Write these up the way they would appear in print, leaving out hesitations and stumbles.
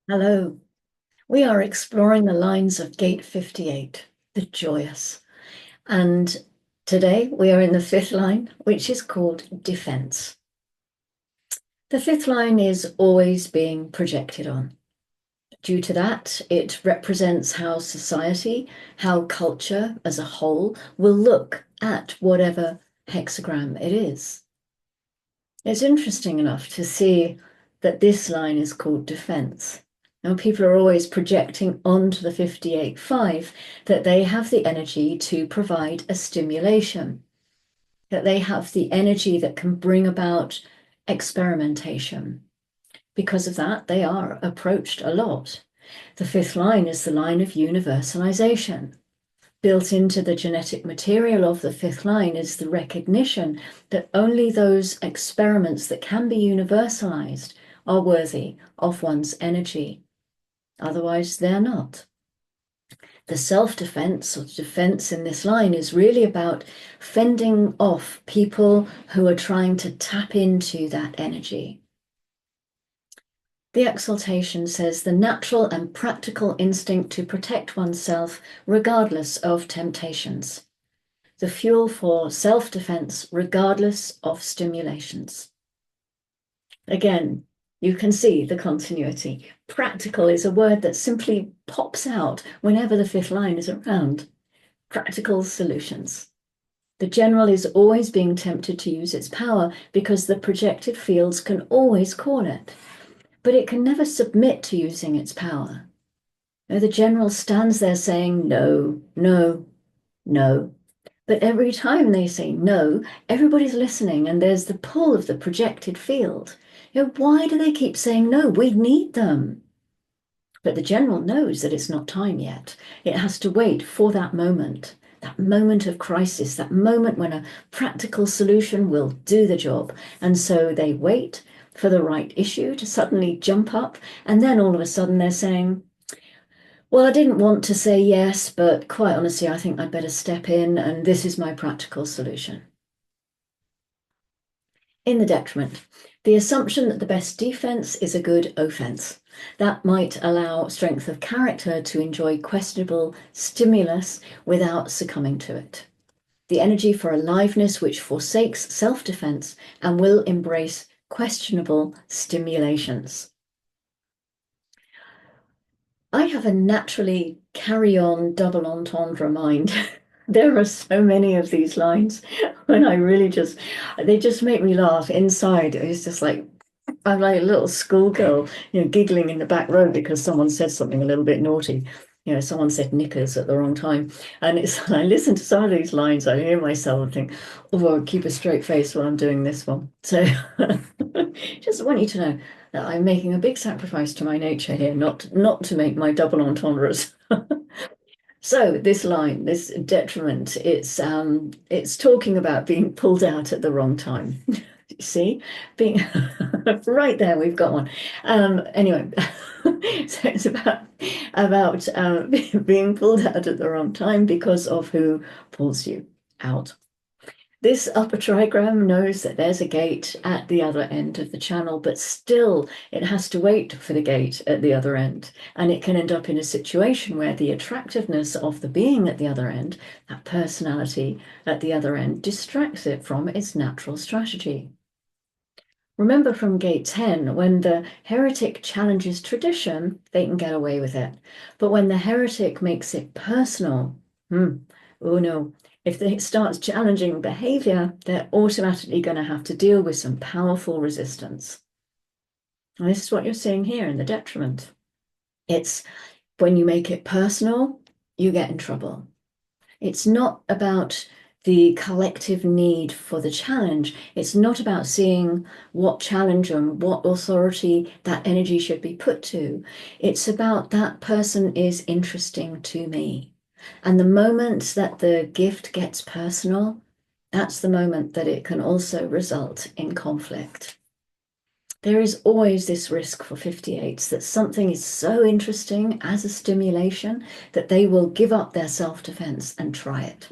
Hello. We are exploring the lines of Gate 58, the joyous. And today we are in the fifth line, which is called defense. The fifth line is always being projected on. Due to that, it represents how society, how culture as a whole will look at whatever hexagram it is. It's interesting enough to see that this line is called defense. Now, people are always projecting onto the 58.5 that they have the energy to provide a stimulation, that they have the energy that can bring about experimentation. Because of that, they are approached a lot. The fifth line is the line of universalization. Built into the genetic material of the fifth line is the recognition that only those experiments that can be universalized are worthy of one's energy. Otherwise, they're not. The self-defense or defense in this line is really about fending off people who are trying to tap into that energy. The exaltation says the natural and practical instinct to protect oneself regardless of temptations. The fuel for self-defense regardless of stimulations. Again, you can see the continuity. Practical is a word that simply pops out whenever the fifth line is around. Practical solutions. The general is always being tempted to use its power because the projected fields can always call it, but it can never submit to using its power. Now, the general stands there saying no, no, no. But every time they say no, everybody's listening and there's the pull of the projected field. Why do they keep saying no? We need them. But the general knows that it's not time yet. It has to wait for that moment of crisis, that moment when a practical solution will do the job. And so they wait for the right issue to suddenly jump up. And then all of a sudden they're saying, well, I didn't want to say yes, but quite honestly, I think I'd better step in, and this is my practical solution. In the detriment, the assumption that the best defense is a good offense. That might allow strength of character to enjoy questionable stimulus without succumbing to it. The energy for aliveness which forsakes self-defense and will embrace questionable stimulations. I have a naturally carry-on double entendre mind. There are so many of these lines when they just make me laugh inside. It's just like, I'm like a little schoolgirl, giggling in the back row because someone said something a little bit naughty. Someone said knickers at the wrong time. And I listen to some of these lines, I hear myself and think, oh, I'll keep a straight face while I'm doing this one. So just want you to know that I'm making a big sacrifice to my nature here, not to make my double entendres. So this line, this detriment, it's talking about being pulled out at the wrong time. You see, being right there, we've got one. Anyway, so it's about being pulled out at the wrong time because of who pulls you out. This upper trigram knows that there's a gate at the other end of the channel, but still it has to wait for the gate at the other end. And it can end up in a situation where the attractiveness of the being at the other end, that personality at the other end, distracts it from its natural strategy. Remember from gate 10, when the heretic challenges tradition, they can get away with it. But when the heretic makes it personal, oh no, if they start challenging behavior, they're automatically going to have to deal with some powerful resistance. And this is what you're seeing here in the detriment. It's when you make it personal, you get in trouble. It's not about the collective need for the challenge. It's not about seeing what challenge and what authority that energy should be put to. It's about that person is interesting to me. And the moment that the gift gets personal, that's the moment that it can also result in conflict. There is always this risk for 58s that something is so interesting as a stimulation that they will give up their self-defense and try it.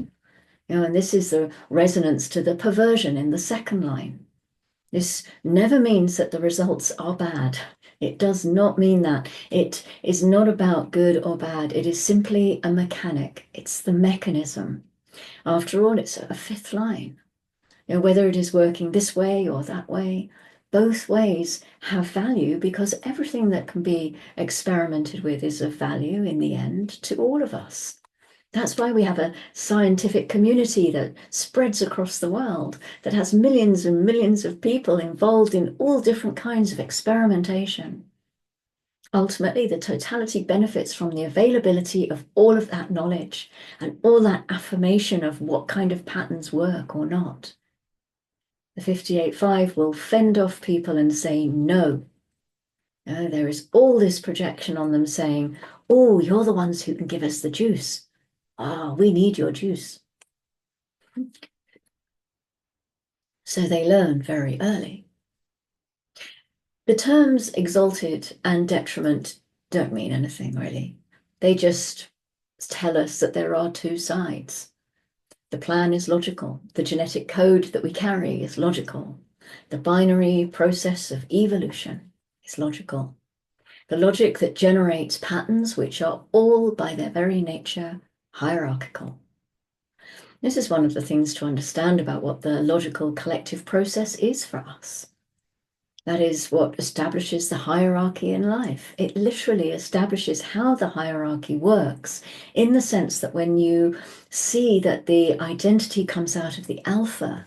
And this is the resonance to the perversion in the second line. This never means that the results are bad. It does not mean that. It is not about good or bad. It is simply a mechanic. It's the mechanism. After all, it's a fifth line. You know, whether it is working this way or that way, both ways have value because everything that can be experimented with is of value in the end to all of us. That's why we have a scientific community that spreads across the world, that has millions and millions of people involved in all different kinds of experimentation. Ultimately, the totality benefits from the availability of all of that knowledge and all that affirmation of what kind of patterns work or not. The 58.5 will fend off people and say no. No, there is all this projection on them saying, oh, you're the ones who can give us the juice. Ah, we need your juice. So they learn very early. The terms exalted and detriment don't mean anything really. They just tell us that there are two sides. The plan is logical. The genetic code that we carry is logical. The binary process of evolution is logical. The logic that generates patterns which are all by their very nature hierarchical. This is one of the things to understand about what the logical collective process is for us. That is what establishes the hierarchy in life. It literally establishes how the hierarchy works, in the sense that when you see that the identity comes out of the alpha,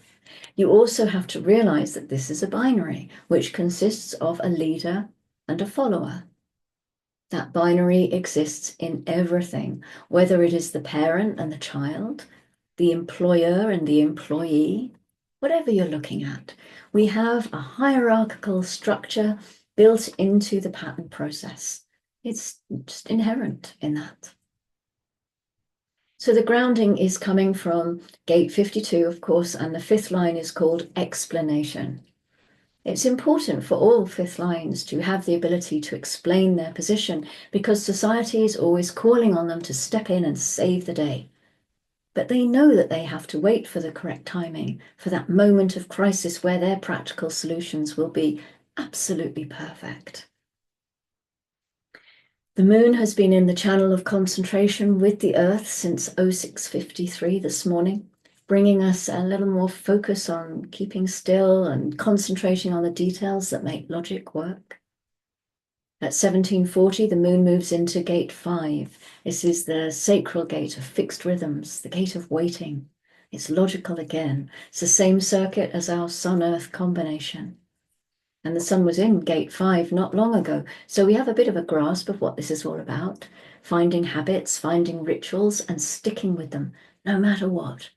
you also have to realize that this is a binary, which consists of a leader and a follower. That binary exists in everything, whether it is the parent and the child, the employer and the employee, whatever you're looking at. We have a hierarchical structure built into the pattern process. It's just inherent in that. So the grounding is coming from gate 52, of course, and the fifth line is called explanation. It's important for all fifth lines to have the ability to explain their position because society is always calling on them to step in and save the day. But they know that they have to wait for the correct timing, for that moment of crisis where their practical solutions will be absolutely perfect. The moon has been in the channel of concentration with the earth since 06:53 this morning, bringing us a little more focus on keeping still and concentrating on the details that make logic work. At 17:40, the moon moves into gate 5. This is the sacral gate of fixed rhythms, the gate of waiting. It's logical again. It's the same circuit as our Sun-Earth combination. And the sun was in gate 5 not long ago. So we have a bit of a grasp of what this is all about. Finding habits, finding rituals, and sticking with them, no matter what.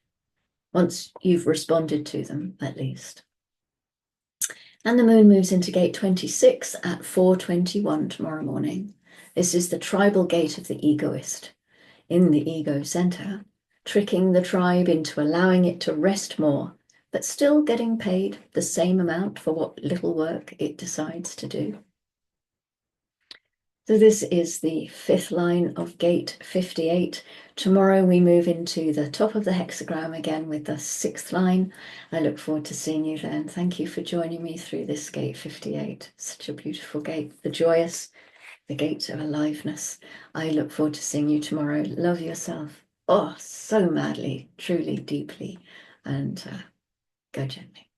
Once you've responded to them, at least. And the moon moves into gate 26 at 4:21 tomorrow morning. This is the tribal gate of the egoist, in the ego center, tricking the tribe into allowing it to rest more, but still getting paid the same amount for what little work it decides to do. So this is the fifth line of gate 58. Tomorrow we move into the top of the hexagram again with the sixth line. I look forward to seeing you then. Thank you for joining me through this gate 58. Such a beautiful gate, the joyous, the gate of aliveness. I look forward to seeing you tomorrow. Love yourself. Oh, so madly, truly, deeply, and go gently.